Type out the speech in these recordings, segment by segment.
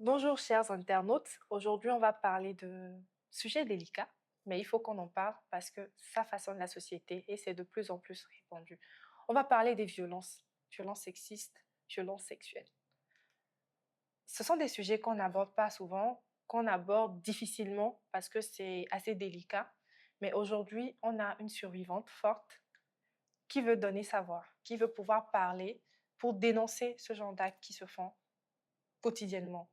Bonjour chers internautes, aujourd'hui on va parler de sujets délicats, mais il faut qu'on en parle parce que ça façonne la société et c'est de plus en plus répandu. On va parler des violences, violences sexistes, violences sexuelles. Ce sont des sujets qu'on n'aborde pas souvent, qu'on aborde difficilement parce que c'est assez délicat, mais aujourd'hui on a une survivante forte qui veut donner sa voix, qui veut pouvoir parler pour dénoncer ce genre d'actes qui se font quotidiennement.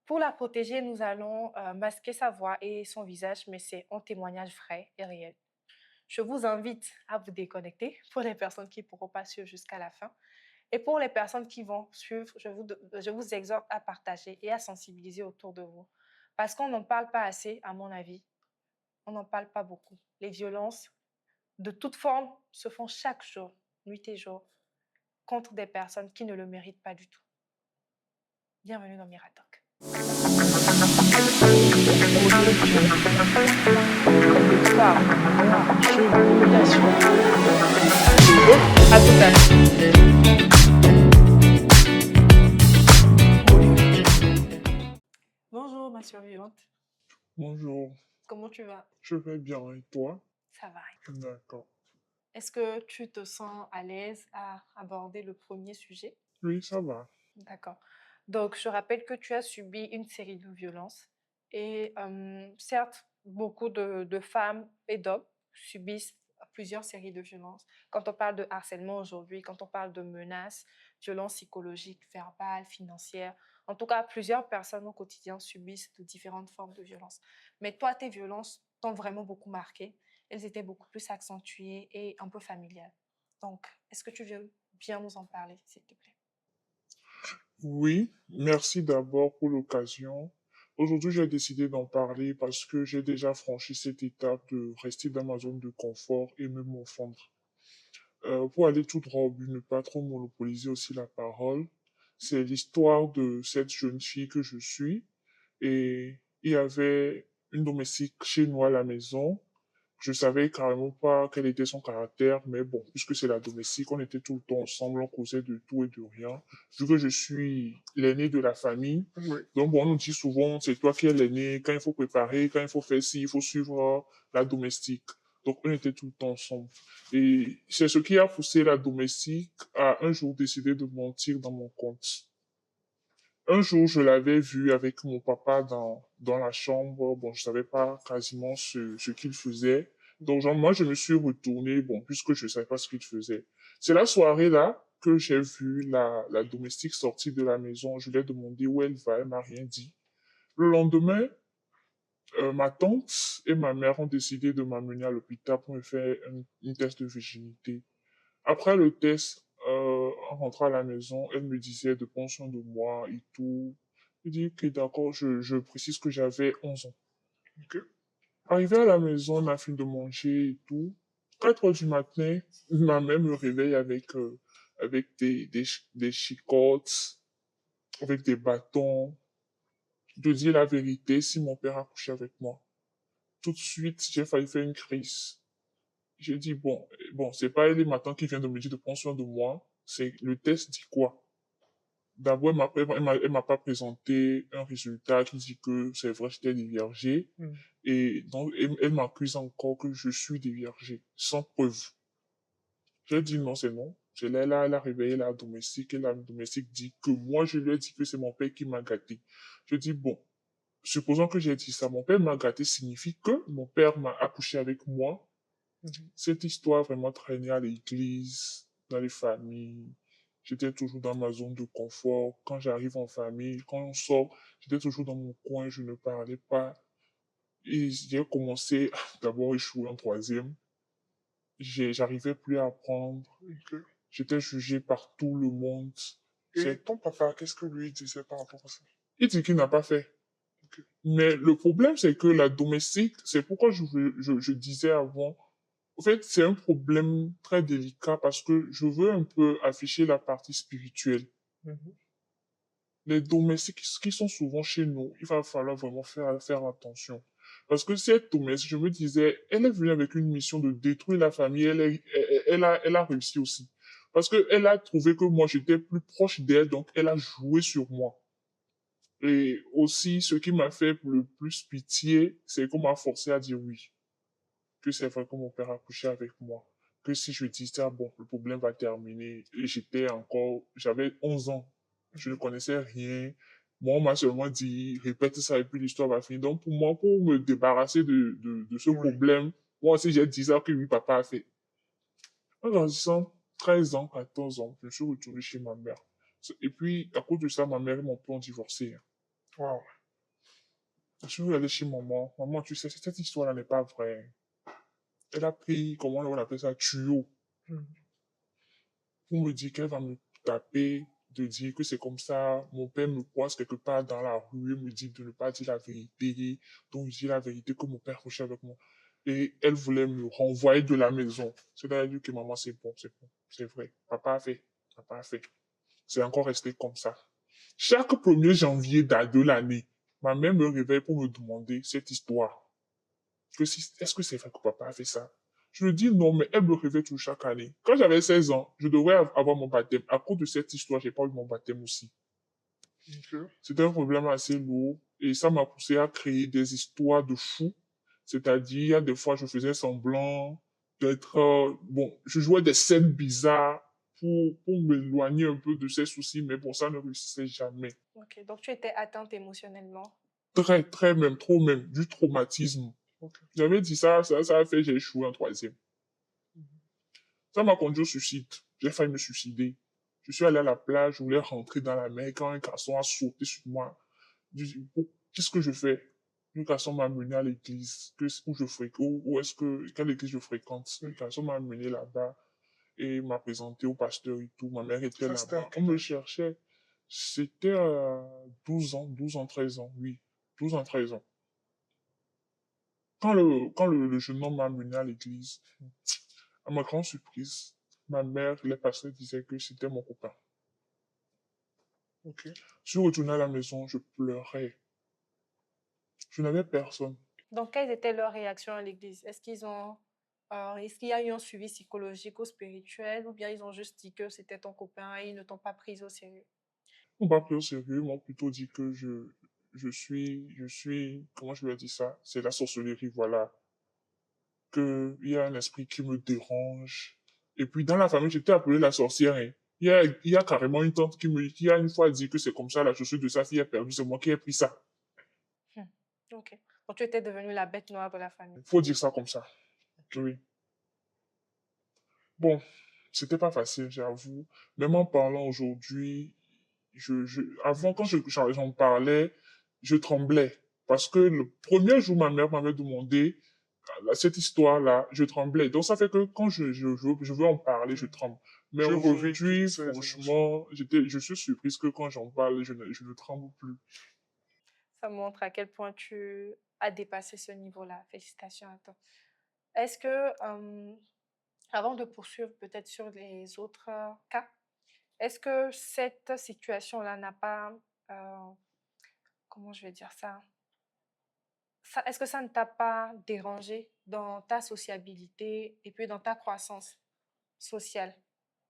Pour la protéger, nous allons masquer sa voix et son visage, mais c'est un témoignage vrai et réel. Je vous invite à vous déconnecter pour les personnes qui ne pourront pas suivre jusqu'à la fin. Et pour les personnes qui vont suivre, je vous exhorte à partager et à sensibiliser autour de vous. Parce qu'on n'en parle pas assez, à mon avis. On n'en parle pas beaucoup. Les violences de toute forme se font chaque jour, nuit et jour, contre des personnes qui ne le méritent pas du tout. Bienvenue dans Miradoc. Comme le phare ayant empêché la population de l'autre à tout à l'heure. Bonjour ma survivante, Bonjour, comment tu vas? je vais bien et toi? Ça va. D'accord. Est-ce que tu te sens à l'aise à aborder le premier sujet? Oui, ça va. D'accord. Donc, je rappelle que tu as subi une série de violences et certes, beaucoup de femmes et d'hommes subissent plusieurs séries de violences. Quand on parle de harcèlement aujourd'hui, quand on parle de menaces, violences psychologiques, verbales, financières, en tout cas, plusieurs personnes au quotidien subissent de différentes formes de violences. Mais toi, tes violences t'ont vraiment beaucoup marqué. Elles étaient beaucoup plus accentuées et un peu familiales. Donc, est-ce que tu veux bien nous en parler, s'il te plaît? Oui, merci d'abord pour l'occasion. Aujourd'hui, j'ai décidé d'en parler parce que j'ai déjà franchi cette étape de rester dans ma zone de confort et me morfondre. Pour aller tout droit au but, ne pas trop monopoliser aussi la parole, c'est l'histoire de cette jeune fille que je suis. Et il y avait une domestique chez nous à la maison. Je savais carrément pas quel était son caractère, mais bon, puisque c'est la domestique, on était tout le temps ensemble, on causait de tout et de rien. Vu que je suis l'aîné de la famille, oui. Donc bon, on nous dit souvent, c'est toi qui es l'aîné, quand il faut préparer, quand il faut faire ci, il faut suivre la domestique. Donc on était tout le temps ensemble. Et c'est ce qui a poussé la domestique à un jour décider de mentir dans mon compte. Un jour, je l'avais vu avec mon papa dans la chambre. Bon, je savais pas quasiment ce qu'il faisait. Donc, genre, moi, je me suis retourné, bon, puisque je savais pas ce qu'il faisait. C'est la soirée-là que j'ai vu la domestique sortir de la maison. Je lui ai demandé où elle va. Elle m'a rien dit. Le lendemain, ma tante et ma mère ont décidé de m'amener à l'hôpital pour me faire une test de virginité. Après le test, en rentrant à la maison, elle me disait de prendre soin de moi et tout. Je dis que d'accord, je précise que j'avais 11 ans. Ok. Arrivé à la maison, on a fini de manger et tout. 4 heures du matin, ma mère me réveille avec des chicottes, avec des bâtons. De dire la vérité, si mon père a couché avec moi. Tout de suite, j'ai failli faire une crise. J'ai dit, bon, c'est pas elle matin qui vient de me dire de prendre soin de moi. C'est le test dit quoi? D'abord, elle m'a pas présenté un résultat qui dit que c'est vrai, j'étais déviergé. Et donc, elle m'accuse encore que je suis déviergé, sans preuve. J'ai dit non, c'est non. Je l'ai là, elle a réveillé la domestique et la domestique dit que moi, je lui ai dit que c'est mon père qui m'a gâté. Je dis, bon, supposons que j'ai dit ça, mon père m'a gâté signifie que mon père m'a accouché avec moi. Cette histoire vraiment traînait à l'église, dans les familles. J'étais toujours dans ma zone de confort. Quand j'arrive en famille, quand on sort, j'étais toujours dans mon coin, je ne parlais pas. Et j'ai commencé d'abord échouer en troisième. J'arrivais plus à apprendre. Ok. J'étais jugé par tout le monde. Et ton papa, qu'est-ce que lui disait par rapport à ça? Il dit qu'il n'a pas fait. Ok. Mais le problème, c'est que la domestique, c'est pourquoi je disais avant, en fait, c'est un problème très délicat parce que je veux un peu afficher la partie spirituelle. Mhm. Les domestiques qui sont souvent chez nous, il va falloir vraiment faire attention. Parce que cette domestique, je me disais, elle est venue avec une mission de détruire la famille, elle a réussi aussi. Parce que elle a trouvé que moi j'étais plus proche d'elle, donc elle a joué sur moi. Et aussi, ce qui m'a fait le plus pitié, c'est qu'on m'a forcé à dire oui. Que c'est vrai que mon père a couché avec moi. Que si je dis ça, bon, le problème va terminer. Et j'avais 11 ans. Je ne connaissais rien. Moi, on m'a seulement dit, répète ça et puis l'histoire va finir. Donc, pour moi, pour me débarrasser de ce Oui. problème, moi aussi, j'ai dit ça que oui, papa a fait. En grandissant, 13 ans, 14 ans, je suis retourné chez ma mère. Et puis, à cause de ça, ma mère et mon père ont divorcé. Wow. Je suis allé chez maman. Maman, tu sais, cette histoire-là n'est pas vraie. Elle a pris, comment on appelle ça, tuyau, Mhm. pour me dire qu'elle va me taper, de dire que c'est comme ça. Mon père me croise quelque part dans la rue et me dit de ne pas dire la vérité. Donc, je dis la vérité que mon père couchait avec moi. Et elle voulait me renvoyer de la maison. C'est-à-dire que maman, c'est bon, c'est vrai. Papa a fait, papa a fait. C'est encore resté comme ça. Chaque 1er janvier de l'année, ma mère me réveille pour me demander cette histoire. Est-ce que c'est vrai que papa a fait ça? Je lui dis non, mais elle me réveille tout chaque année. Quand j'avais 16 ans, je devrais avoir mon baptême. À cause de cette histoire, j'ai pas eu mon baptême aussi. Ok. C'était un problème assez lourd et ça m'a poussé à créer des histoires de fous. C'est-à-dire, il y a des fois, je faisais semblant d'être, bon, je jouais des scènes bizarres pour m'éloigner un peu de ces soucis, mais bon, ça ne réussissait jamais. Ok, donc tu étais atteinte émotionnellement. Très, très même, trop même, du traumatisme. Ok. J'avais dit ça a fait, j'ai échoué en 3e. Ça m'a conduit au suicide. J'ai failli me suicider. Je suis allé à la plage, je voulais rentrer dans la mer quand un garçon a sauté sur moi. Je dis, qu'est-ce que je fais? Le garçon m'a mené à l'église, où je fréquente, quelle église je fréquente. Le garçon m'a mené là-bas et m'a présenté au pasteur et tout. Ma mère était Ça, c'était à là-bas. On quel me âge? cherchait. C'était à 12 ans, 13 ans, oui. 12 ans, 13 ans. Quand le jeune homme m'a mené à l'église, à ma grande surprise, ma mère, les pasteurs disaient que c'était mon copain. Ok. Je suis retourné à la maison, je pleurais. Je n'avais personne. Donc, quelles étaient leurs réactions à l'église? Est-ce qu'il y a eu un suivi psychologique ou spirituel, ou bien ils ont juste dit que c'était ton copain et ils ne t'ont pas pris au sérieux? On m'a pris au sérieux, ils m'ont plutôt dit que comment je vais dire ça? C'est la sorcellerie, voilà. Que il y a un esprit qui me dérange. Et puis, dans la famille, j'étais appelée la sorcière, hein. Il y a carrément une tante qui a une fois dit que c'est comme ça, la chaussure de sa fille est perdue, c'est moi qui ai pris ça. Hmm. Ok. Donc, tu étais devenue la bête noire de la famille. Il faut dire ça comme ça. Oui. Bon, c'était pas facile, j'avoue. Même en parlant aujourd'hui, avant, quand j'en parlais, je tremblais. Parce que le premier jour, ma mère m'avait demandé cette histoire-là, je tremblais. Donc, ça fait que quand je veux en parler, je tremble. Mais Je revis toutes aujourd'hui, ces émotions. franchement, je suis surprise que quand j'en parle, je ne tremble plus. Ça montre à quel point tu as dépassé ce niveau-là. Félicitations à toi. Est-ce que, avant de poursuivre peut-être sur les autres cas, est-ce que cette situation-là n'a pas, euh, comment je vais dire ça, est-ce que ça ne t'a pas dérangé dans ta sociabilité et puis dans ta croissance sociale?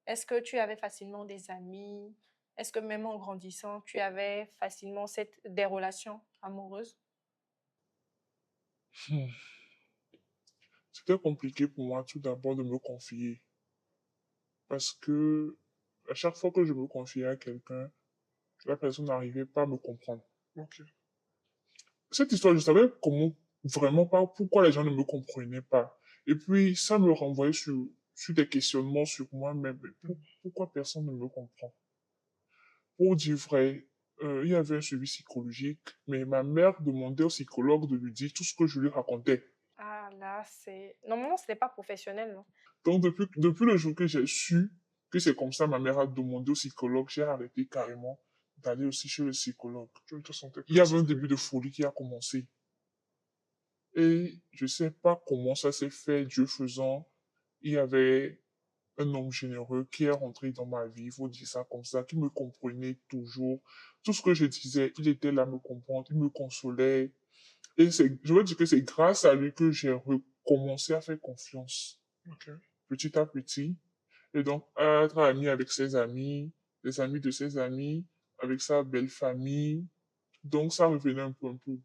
Est-ce que tu avais facilement des amis? Est-ce que même en grandissant, tu avais facilement des relations amoureuses? Hmm. C'était compliqué pour moi tout d'abord de me confier. Parce que à chaque fois que je me confiais à quelqu'un, la personne n'arrivait pas à me comprendre. Ok. Cette histoire, je savais vraiment pas pourquoi les gens ne me comprenaient pas. Et puis, ça me renvoyait sur des questionnements sur moi-même. Pourquoi personne ne me comprend? Pour dire vrai, il y avait un suivi psychologique, mais ma mère demandait au psychologue de lui dire tout ce que je lui racontais. Ah là, c'est... Normalement, ce n'est pas professionnel, non? Donc, depuis le jour que j'ai su que c'est comme ça, ma mère a demandé au psychologue, j'ai arrêté carrément d'aller aussi chez le psychologue. Je te sentais Il y plus avait un sécurisé. début de folie qui a commencé. Et je sais pas comment ça s'est fait, Dieu faisant. Il y avait un homme généreux qui est rentré dans ma vie, il faut dire ça comme ça, qui me comprenait toujours. Tout ce que je disais, il était là à me comprendre, il me consolait. Et je veux dire que c'est grâce à lui que j'ai recommencé à faire confiance, Ok. petit à petit. Et donc, à être ami avec ses amis, les amis de ses amis, avec sa belle famille. Donc, ça revenait un peu, un peu.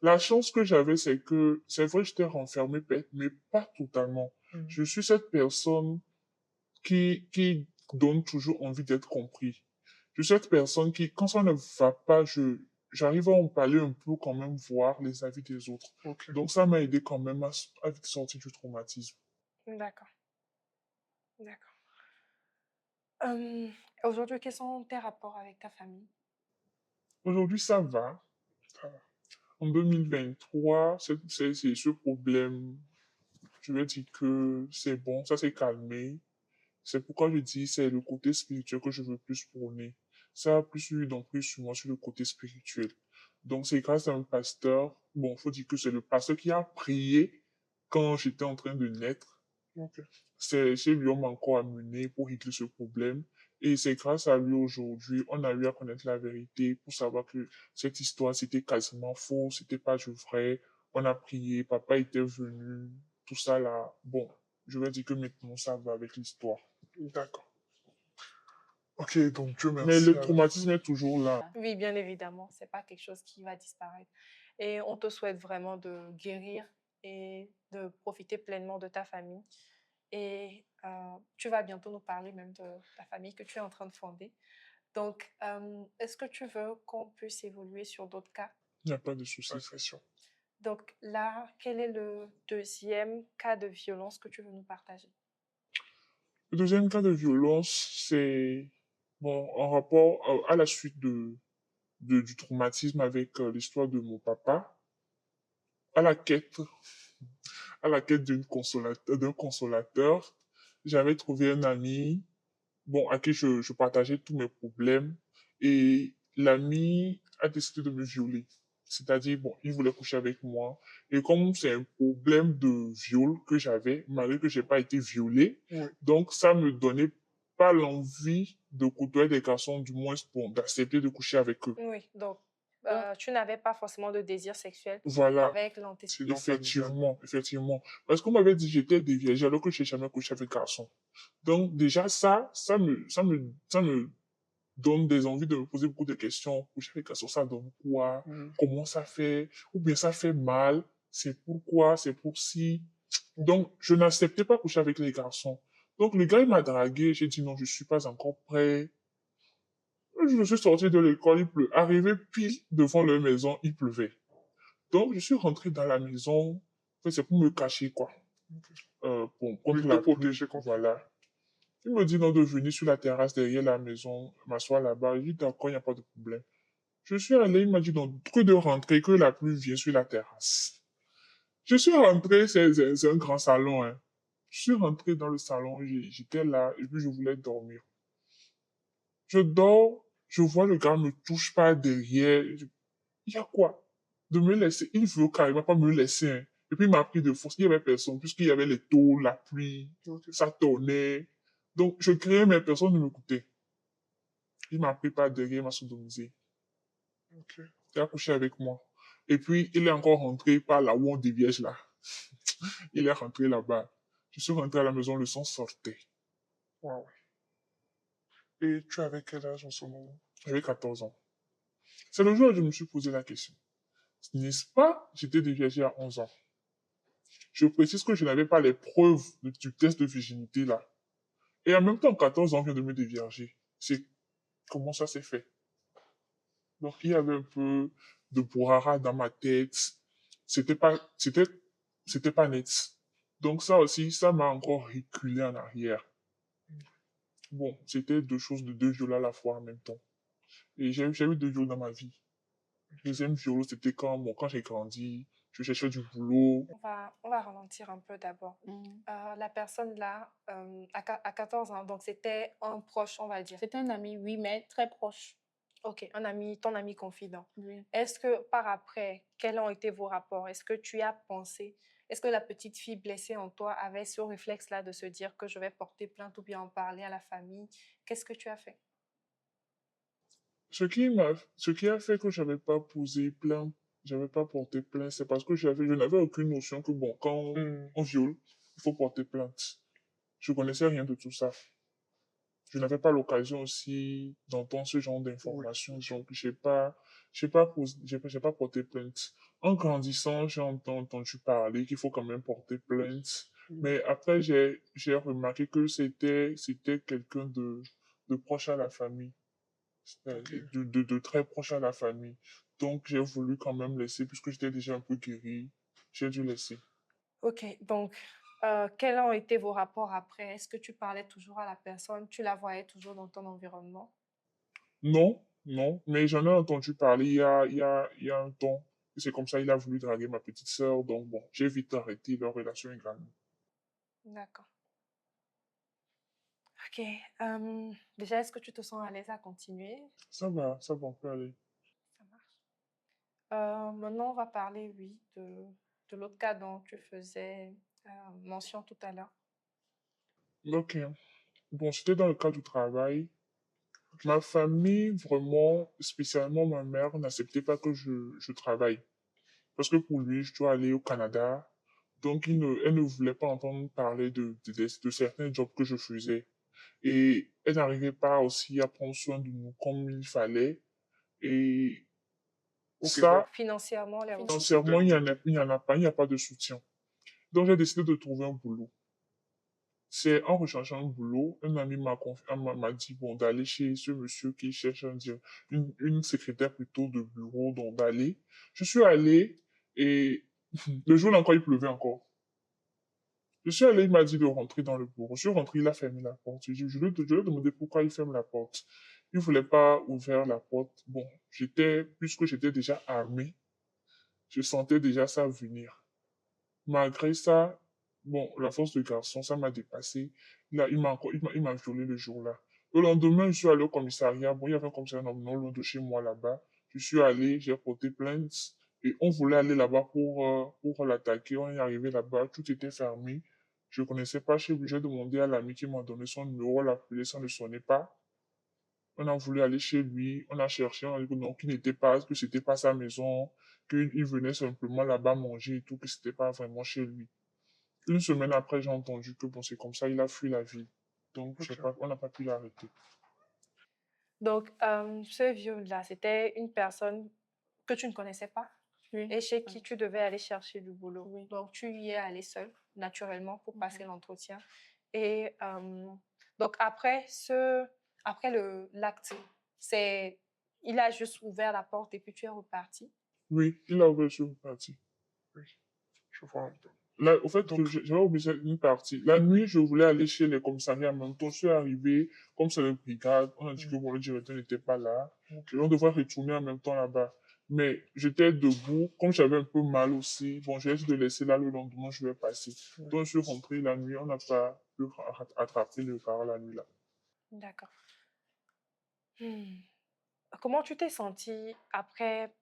La chance que j'avais, c'est que, c'est vrai, j'étais renfermé, mais pas totalement. Je suis cette personne qui donne toujours envie d'être compris. Je suis cette personne qui, quand ça ne va pas, j'arrive à en parler un peu quand même, voir les avis des autres. Ok. Donc, ça m'a aidé quand même à sortir du traumatisme. D'accord, d'accord. Euh, Aujourd'hui, quels sont tes rapports avec ta famille? Aujourd'hui, ça va. Ça va. En 2023, c'est ce problème. Je vais dire que c'est bon, ça s'est calmé. C'est pourquoi je dis c'est le côté spirituel que je veux plus prôner. Ça a plus eu d'emprise sur moi sur le côté spirituel. Donc c'est grâce à un pasteur, bon, faut dire que c'est le pasteur qui a prié quand j'étais en train de naître. Ok. C'est lui on m'a encore amené pour régler ce problème. Et c'est grâce à lui aujourd'hui, on a eu à connaître la vérité pour savoir que cette histoire, c'était quasiment faux, c'était pas du vrai. On a prié, papa était venu, tout ça là. Bon, je vais dire que maintenant ça va avec l'histoire. D'accord. Ok, donc Dieu Mais merci le alors. traumatisme est toujours là. Oui, bien évidemment, c'est pas quelque chose qui va disparaître. Et on te souhaite vraiment de guérir et de profiter pleinement de ta famille. Et tu vas bientôt nous parler même de ta famille que tu es en train de fonder. Donc, est-ce que tu veux qu'on puisse évoluer sur d'autres cas? Il n'y a pas de Pas souci. de pression. Donc là, quel est le deuxième cas de violence que tu veux nous partager? Le deuxième cas de violence, c'est bon, en rapport à la suite du traumatisme avec l'histoire de mon papa, à la quête, à la quête d'un consolateur, j'avais trouvé un ami, bon, à qui je partageais tous mes problèmes, et l'ami a décidé de me violer. C'est-à-dire, bon, il voulait coucher avec moi. Et comme c'est un problème de viol que j'avais, malgré que j'ai pas été violé, Oui. donc ça me donnait pas l'envie de côtoyer des garçons, du moins, bon, d'accepter de coucher avec eux. Oui, donc tu n'avais pas forcément de désir sexuel Voilà. avec l'antécédent. Accident familial. Effectivement, effectivement. Parce qu'on m'avait dit que j'étais déviagé alors que j'ai jamais couché avec garçon. Donc, déjà, ça me donne des envies de me poser beaucoup de questions. Coucher avec garçon, ça donne quoi? Comment ça fait? Ou bien ça fait mal? C'est pourquoi? C'est pour si? Donc, je n'acceptais pas coucher avec les garçons. Donc, le gars, il m'a dragué. J'ai dit non, je suis pas encore prêt. Je me suis sorti de l'école, il pleut. Arrivé pile devant leur maison, il pleuvait. Donc, je suis rentré dans la maison. En fait, c'est pour me cacher, quoi. Contre Oui, te la pluie. protéger contre. Voilà. Il me dit non de venir sur la terrasse derrière la maison, m'asseoir là-bas. Je dis d'accord, il n'y a pas de problème. Je suis allé, il m'a dit non, que de rentrer, que la pluie vient sur la terrasse. Je suis rentré, c'est un grand salon, hein. Je suis rentré dans le salon, j'étais là, et puis je voulais dormir. Je dors, je vois le gars me touche pas derrière. Il y a quoi? De me laisser. Il veut carrément pas me laisser, hein. Et puis il m'a pris de force. Il y avait personne, puisqu'il y avait les taux, la pluie, ça tournait. Donc je criais, mais personne ne m'écoutait. Il m'a pris par derrière, il m'a sodomisé. Ok. Il a couché avec moi. Et puis il est encore rentré par là où on déviège là. Il est rentré là-bas. Je suis rentré à la maison, le sang sortait. Wow. Et tu avais quel âge en ce moment? J'avais 14 ans. C'est le jour où je me suis posé la question. N'est-ce pas, j'étais déviagé à 11 ans. Je précise que je n'avais pas les preuves du test de virginité là. Et en même temps, 14 ans vient de me dévierger. C'est comment ça s'est fait. Donc il y avait un peu de brouhaha dans ma tête. C'était pas, c'était, c'était pas net. Donc ça aussi, ça m'a encore reculé en arrière. Bon, c'était deux choses de deux viols à la fois en même temps. Et j'ai eu deux viols dans ma vie. Le deuxième viol, c'était quand j'ai grandi, je cherchais du boulot. On va ralentir un peu d'abord. La personne là, à 14 ans, donc c'était un proche, on va dire. C'est un ami, oui, mais très proche. Ok, un ami, ton ami confident. Oui. Est-ce que par après, quels ont été vos rapports? Est-ce que tu as pensé, est-ce que la petite fille blessée en toi avait ce réflexe-là de se dire que je vais porter plainte ou bien en parler à la famille? Qu'est-ce que tu as fait? Ce qui a fait que j'avais pas posé plainte, j'avais pas porté plainte, c'est parce que je n'avais aucune notion que bon, quand on viole, il faut porter plainte. Je connaissais rien de tout ça. je n'avais pas l'occasion aussi d'entendre ce genre Oui, d'informations, bien sûr. donc j'ai pas porté plainte. En grandissant, entendu parler qu'il faut quand même porter plainte, Oui, mais après j'ai remarqué que c'était quelqu'un de proche à la famille, ok. de très proche à la famille. Donc j'ai voulu quand même laisser, puisque j'étais déjà un peu guéri, j'ai dû laisser. Ok, donc, quels ont été vos rapports après? Est-ce que tu parlais toujours à la personne? Tu la voyais toujours dans ton environnement? Non, non, mais j'en ai entendu parler il y a un temps. C'est comme ça, il a voulu draguer ma petite sœur, donc bon, j'ai vite arrêté leur relation également. D'accord. Ok. Déjà, est-ce que tu te sens à l'aise à continuer? Ça va, on peut aller. Ça marche. Maintenant, on va parler, oui, de l'autre cas dont tu faisais mention tout à l'heure. Ok. Bon, c'était dans le cadre du travail. Ma famille, vraiment, spécialement ma mère, n'acceptait pas que je travaille. Parce que pour lui, je dois aller au Canada. Donc, elle ne voulait pas entendre parler de certains jobs que je faisais. Et elle n'arrivait pas aussi à prendre soin de nous comme il fallait. Et Ok, donc, ça, Financièrement, les ressources. sincèrement, il n'y en a pas, il n'y a pas de soutien. Donc, j'ai décidé de trouver un boulot. C'est en recherchant un boulot, un ami m'a dit, bon, d'aller chez ce monsieur qui cherche une secrétaire plutôt de bureau, donc d'aller. Je suis allé et le jour là encore, il pleuvait encore. Je suis allé, il m'a dit de rentrer dans le bureau. Je suis rentré, il a fermé la porte. Je lui ai demandé pourquoi il ferme la porte. Il voulait pas ouvrir la porte. Bon, puisque j'étais déjà armé, je sentais déjà ça venir. Malgré ça, bon, la force de garçon, ça m'a dépassé. Là, il m'a violé le jour-là. Le lendemain, je suis allé au commissariat. Bon, il y avait un commissariat non loin de chez moi là-bas. Je suis allé, j'ai porté plainte. Et on voulait aller là-bas pour l'attaquer. On est arrivé là-bas, tout était fermé. Je connaissais pas chez lui. J'ai demandé à l'ami qui m'a donné son numéro, l'a appelé, ça ne sonnait pas. On a voulu aller chez lui, on a cherché, on a dit que non, qu'il n'était pas, que c'était pas sa maison, qu'il venait simplement là-bas manger et tout, que c'était pas vraiment chez lui. Une semaine après, j'ai entendu que bon, c'est comme ça, il a fui la ville. Donc, je sais ok. pas, on n'a pas pu l'arrêter. Donc, ce viol-là, c'était une personne que tu ne connaissais pas Oui. et chez qui tu devais aller chercher du boulot. Oui. Donc, tu y es allé seule, naturellement, pour passer l'entretien. Et donc, après l'acte, il a juste ouvert la porte et puis tu es reparti. Oui, il a ouvert sur une partie. Oui, je vois un peu. Là, au fait, Donc, j'avais oublié une partie. La nuit, je voulais aller chez les commissariats en même temps. Je suis arrivé, comme c'est le brigade, on a dit que bon, le directeur n'était pas là. ok. Et on devrait retourner en même temps là-bas. Mais j'étais debout, comme j'avais un peu mal aussi. Bon, j'ai essayé de laisser là le lendemain, je vais passer. Oui. Donc, je suis rentré la nuit, on n'a pas pu attraper le car la nuit là. D'accord. Hmm. Comment tu t'es sentie après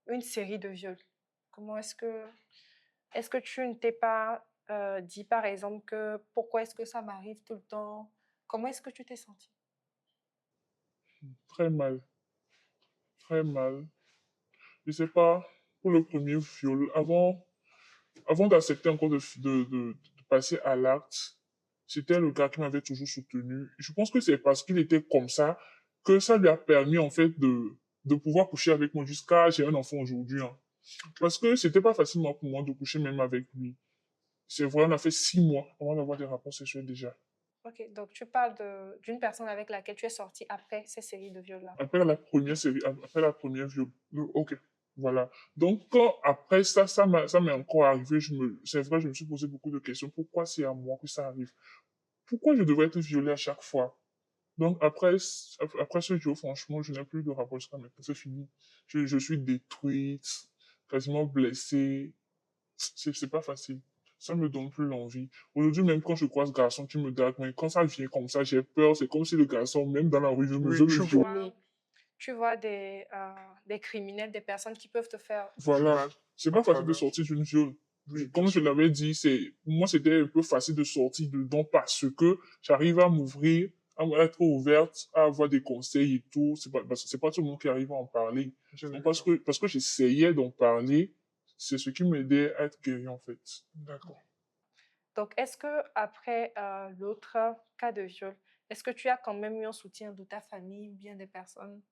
une série de viols? Comment est-ce que tu ne t'es pas dit, par exemple, que pourquoi est-ce que ça m'arrive tout le temps? Comment est-ce que tu t'es sentie? Très mal, très mal. Je sais pas, pour le premier viol, avant d'accepter encore de passer à l'acte, c'était le gars qui m'avait toujours soutenu. Je pense que c'est parce qu'il était comme ça que ça lui a permis, en fait, de pouvoir coucher avec moi jusqu'à j'ai un enfant aujourd'hui, hein. Parce que c'était pas facilement pour moi de coucher même avec lui. C'est vrai, on a fait 6 mois avant d'avoir des rapports sexuels déjà. Ok, donc tu parles d'une personne avec laquelle tu es sortie après ces séries de viols-là. Après la première série, après la première viol. Ok. Voilà. Donc, quand après ça, ça m'est encore arrivé, c'est vrai, je me suis posé beaucoup de questions. Pourquoi c'est à moi que ça arrive? Pourquoi je devrais être violée à chaque fois? Donc, après ce jour, franchement, je n'ai plus de rapport jusqu'à maintenant. C'est fini. Je suis détruite, quasiment blessée. C'est pas facile. Ça me donne plus l'envie. Aujourd'hui, même quand je croise garçon qui me drague, mais quand ça vient comme ça, j'ai peur. C'est comme si le garçon, même dans la rue, Oui, veut me je violer. vois. Violée. Tu vois des criminels, des personnes qui peuvent te faire... Voilà. Mal C'est à pas facile de travers. sortir d'une viol. Oui, bien Comme je sûr. l'avais dit, pour moi, c'était un peu facile de sortir dedans parce que j'arrive à m'ouvrir, à être ouverte, à avoir des conseils et tout. C'est pas tout le monde qui arrive à en parler. Je Donc, l'ai parce que j'essayais d'en parler, c'est ce qui m'aidait à être guéri, en fait. D'accord. Donc, est-ce que après l'autre cas de viol, est-ce que tu as quand même eu un soutien de ta famille ou bien des personnes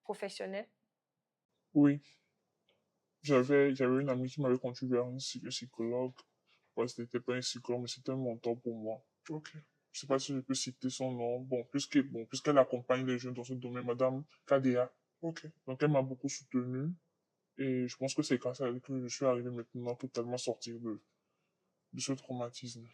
professionnelles? Oui, j'avais une amie qui m'avait conduit vers un psychologue. Ouais, c'était pas un psychologue, mais c'était un mentor pour moi. Ok, Je sais pas si je peux citer son nom. Puisqu'elle accompagne les jeunes dans ce domaine, Madame Kadea. ok. Donc, elle m'a beaucoup soutenu. Et je pense que c'est grâce à elle que je suis arrivé maintenant à totalement sortir de ce traumatisme.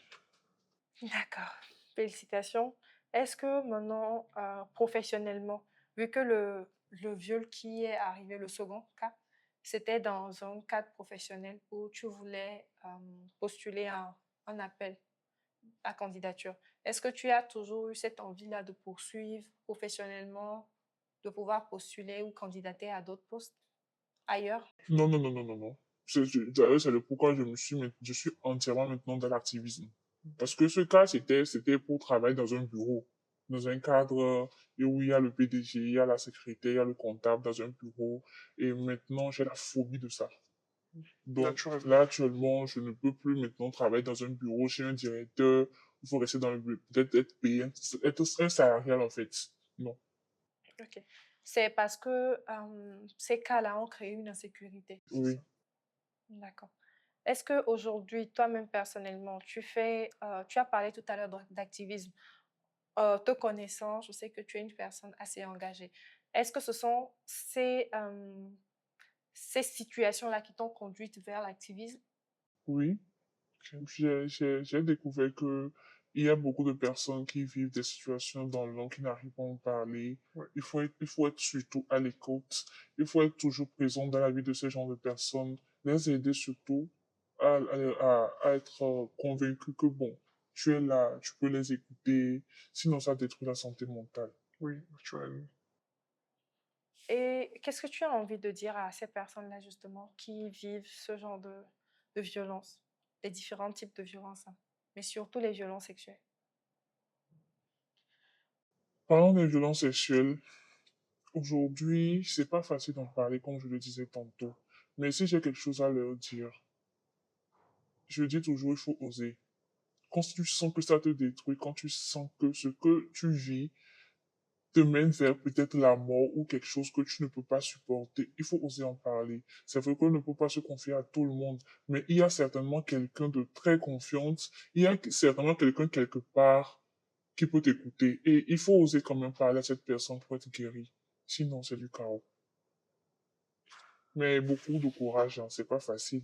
D'accord, félicitations. Est-ce que maintenant, professionnellement, vu que le viol qui est arrivé, le second cas, c'était dans un cadre professionnel où tu voulais postuler un appel à candidature, est-ce que tu as toujours eu cette envie-là de poursuivre professionnellement, de pouvoir postuler ou candidater à d'autres postes ailleurs? Non, non, non, non, non, non. D'ailleurs, c'est le pourquoi je suis entièrement maintenant dans l'activisme. Parce que ce cas, c'était pour travailler dans un bureau, dans un cadre où il y a le PDG, il y a la secrétaire, il y a le comptable dans un bureau. Et maintenant, j'ai la phobie de ça. Donc, Naturellement. là, actuellement, je ne peux plus maintenant travailler dans un bureau chez un directeur. Il faut rester dans le bureau, peut-être être payé, être un salarié, en fait. Non. Ok. C'est parce que ces cas-là ont créé une insécurité. Oui. D'accord. Est-ce qu'aujourd'hui, toi-même personnellement, tu as parlé tout à l'heure d'activisme, te connaissant, je sais que tu es une personne assez engagée. Est-ce que ce sont ces situations-là qui t'ont conduite vers l'activisme? Oui. J'ai découvert que il y a beaucoup de personnes qui vivent des situations dans l'ombre, qui n'arrivent pas à en parler. Ouais. Il faut être surtout à l'écoute. Il faut être toujours présent dans la vie de ce genre de personnes. Les aider surtout à être convaincus que bon, tu es là, tu peux les écouter. Sinon, ça détruit la santé mentale. Oui, naturellement. Et qu'est-ce que tu as envie de dire à ces personnes-là, justement, qui vivent ce genre de violence, les différents types de violences, hein, mais surtout les violences sexuelles? Parlons des violences sexuelles. Aujourd'hui, c'est pas facile d'en parler, comme je le disais tantôt. Mais si j'ai quelque chose à leur dire, je dis toujours, il faut oser. Quand tu sens que ça te détruit, quand tu sens que ce que tu vis te mène vers peut-être la mort ou quelque chose que tu ne peux pas supporter, il faut oser en parler. C'est vrai qu'on ne peut pas se confier à tout le monde, mais il y a certainement quelqu'un de très confiance, il y a certainement quelqu'un quelque part qui peut t'écouter. Et il faut oser quand même parler à cette personne pour être guéri. Sinon, c'est du chaos. Mais beaucoup de courage, hein, c'est pas facile.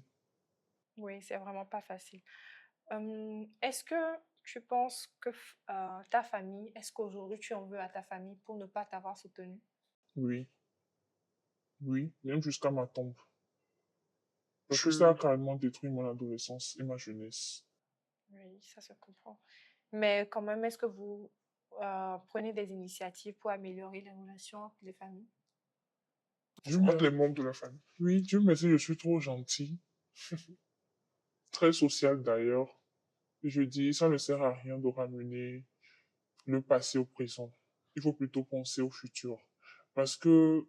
Oui, c'est vraiment pas facile. Est-ce que tu penses que ta famille, est-ce qu'aujourd'hui tu en veux à ta famille pour ne pas t'avoir soutenu? Oui, oui, même jusqu'à ma tombe. Parce que ça a Tu, carrément détruit mon adolescence et ma jeunesse. Oui, ça se comprend. Mais quand même, est-ce que vous prenez des initiatives pour améliorer les relations entre les familles? Dieu entre les merci. membres de la famille. Oui, Dieu merci, je suis trop gentil, très social d'ailleurs. Je dis, ça ne sert à rien de ramener le passé au présent. Il faut plutôt penser au futur. Parce que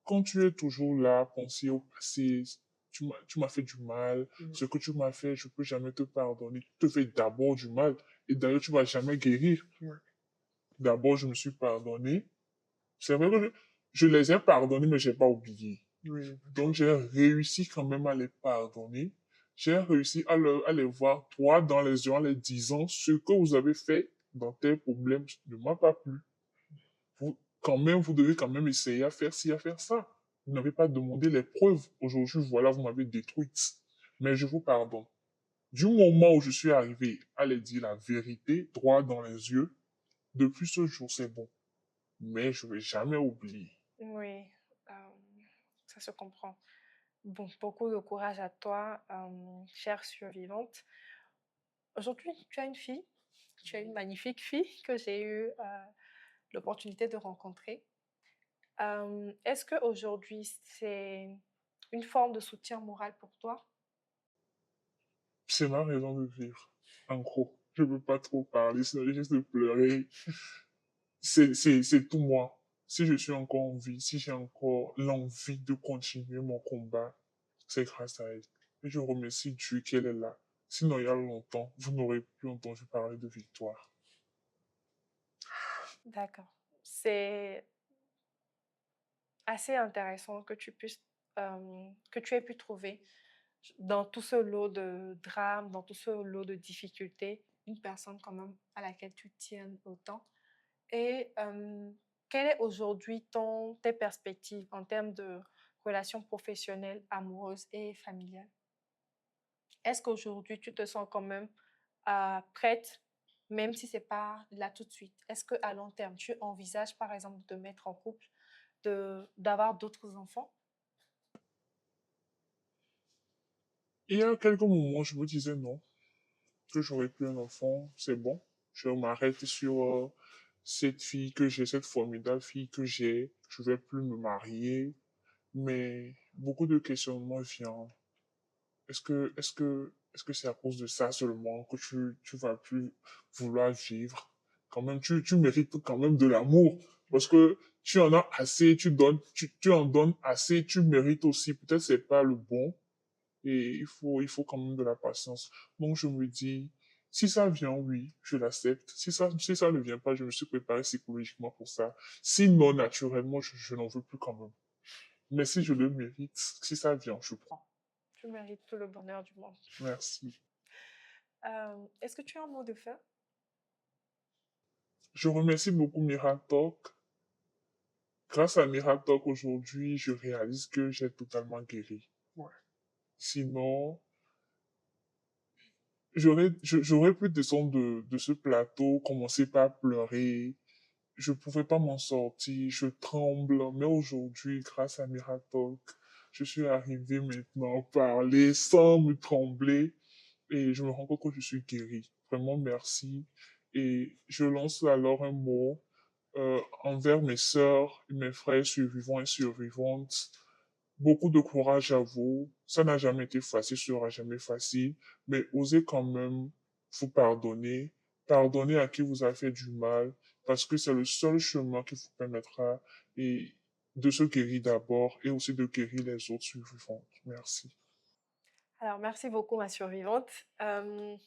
quand tu es toujours là, à penser au passé, tu m'as fait du mal, Mm. ce que tu m'as fait, je peux jamais te pardonner. Tu te fais d'abord du mal et d'ailleurs tu vas jamais guérir. Ouais. D'abord, je me suis pardonné. C'est vrai que je les ai pardonnés, mais j'ai pas oublié. Oui, Donc, j'ai réussi quand même à les pardonner. J'ai réussi à les voir droit dans les yeux en les disant ce que vous avez fait dans tes problèmes ne m'a pas plu. Quand même, vous devez quand même essayer à faire ci, à faire ça. Vous n'avez pas demandé les preuves. Aujourd'hui, voilà, vous m'avez détruite. Mais je vous pardonne. Du moment où je suis arrivé à les dire la vérité, droit dans les yeux, depuis ce jour, c'est bon. Mais je vais jamais oublier. Oui, euh, ça se comprend. Bon, beaucoup de courage à toi, chère survivante. Aujourd'hui, tu as une fille, tu as une magnifique fille que j'ai eu l'opportunité de rencontrer. Est-ce qu'aujourd'hui, c'est une forme de soutien moral pour toi? C'est ma raison de vivre. En gros, je peux pas trop parler, sinon je risque de pleurer. C'est tout moi. Si je suis encore en vie, si j'ai encore l'envie de continuer mon combat, c'est grâce à elle. Et je remercie Dieu qu'elle est là. Sinon, il y a longtemps, vous n'aurez plus entendu parler de victoire. D'accord. C'est assez intéressant que tu puisses, que tu aies pu trouver dans tout ce lot de drames, dans tout ce lot de difficultés, une personne quand même à laquelle tu tiennes autant. Et quelle est aujourd'hui tes perspectives en termes de relations professionnelles, amoureuses et familiales? Est-ce qu'aujourd'hui tu te sens quand même prête, même si c'est pas là tout de suite? Est-ce qu'à long terme, tu envisages par exemple de te mettre en couple, d'avoir d'autres enfants? Il y a quelques moments, je me disais non, que j'aurais plus un enfant, c'est bon. Je m'arrête sur cette fille que j'ai, cette formidable fille que j'ai. Je vais plus me marier. Mais beaucoup de questionnements viennent. Est-ce que c'est à cause de ça seulement que tu vas plus vouloir vivre? Quand même, tu mérites quand même de l'amour. Parce que tu en as assez, tu en donnes assez, tu mérites aussi. Peut-être c'est pas le bon. Et il faut quand même de la patience. Donc je me dis, si ça vient, oui, je l'accepte. Si ça ne vient pas, je me suis préparé psychologiquement pour ça. Sinon, naturellement, je n'en veux plus quand même. Mais si je le mérite, si ça vient, je prends. Tu mérites tout le bonheur du monde. Merci. Est-ce que tu as un mot de fin? Je remercie beaucoup Miracle Talk. Grâce à Miracle Talk aujourd'hui, je réalise que j'ai totalement guéri. Ouais. Sinon, j'aurais pu descendre de ce plateau, commencer par pleurer. Je pouvais pas m'en sortir, je tremble. Mais aujourd'hui, grâce à Miracle Talk, je suis arrivé maintenant à parler sans me trembler. Et je me rends compte que je suis guéri. Vraiment, merci. Et je lance alors un mot envers mes sœurs et mes frères survivants et survivantes. Beaucoup de courage à vous. Ça n'a jamais été facile, ce sera jamais facile, mais osez quand même vous pardonner. Pardonnez à qui vous a fait du mal, parce que c'est le seul chemin qui vous permettra et de se guérir d'abord et aussi de guérir les autres survivants. Merci. Alors, merci beaucoup, ma survivante.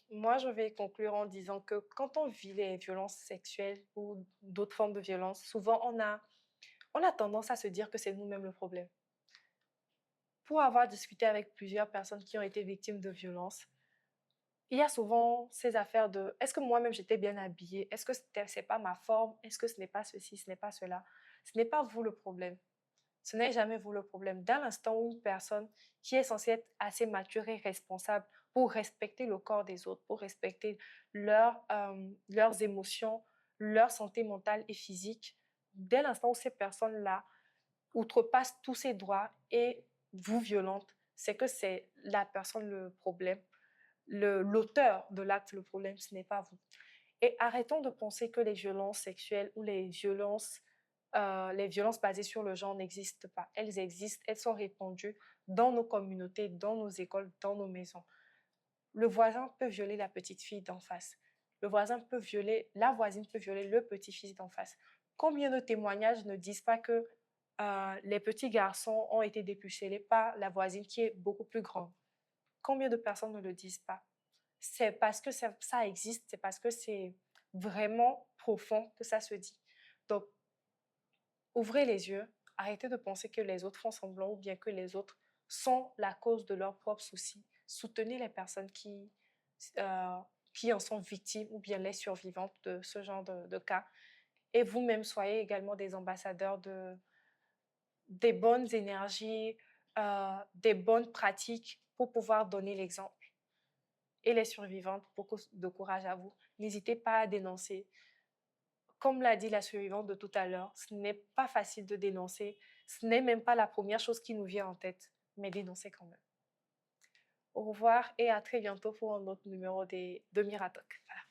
Moi, je vais conclure en disant que quand on vit les violences sexuelles ou d'autres formes de violence, souvent on a tendance à se dire que c'est nous-mêmes le problème. Pour avoir discuté avec plusieurs personnes qui ont été victimes de violences, il y a souvent ces affaires de est-ce que moi-même j'étais bien habillée? Est-ce que c'est pas ma forme? Est-ce que ce n'est pas ceci, ce n'est pas cela? Ce n'est pas vous le problème. Ce n'est jamais vous le problème. Dans l'instant où une personne qui est censée être assez mature et responsable pour respecter le corps des autres, pour respecter leurs émotions, leur santé mentale et physique, dès l'instant où ces personnes-là outrepassent tous ces droits et vous violentent, c'est que c'est la personne le problème, l'auteur de l'acte le problème, ce n'est pas vous. Et arrêtons de penser que les violences sexuelles ou les violences basées sur le genre n'existent pas. Elles existent, elles sont répandues dans nos communautés, dans nos écoles, dans nos maisons. Le voisin peut violer la petite fille d'en face. La voisine peut violer le petit-fils d'en face. Combien de témoignages ne disent pas que les petits garçons ont été dépucelés par la voisine qui est beaucoup plus grande? Combien de personnes ne le disent pas? C'est parce que ça existe, c'est parce que c'est vraiment profond que ça se dit. Donc, ouvrez les yeux, arrêtez de penser que les autres font semblant ou bien que les autres sont la cause de leurs propres soucis. Soutenez les personnes euh, qui en sont victimes ou bien les survivantes de ce genre de cas. Et vous-même, soyez également des ambassadeurs des bonnes énergies, des bonnes pratiques pour pouvoir donner l'exemple. Et les survivantes, beaucoup de courage à vous. N'hésitez pas à dénoncer. Comme l'a dit la survivante de tout à l'heure, ce n'est pas facile de dénoncer. Ce n'est même pas la première chose qui nous vient en tête, mais dénoncer quand même. Au revoir et à très bientôt pour un autre numéro de Miratok. Voilà.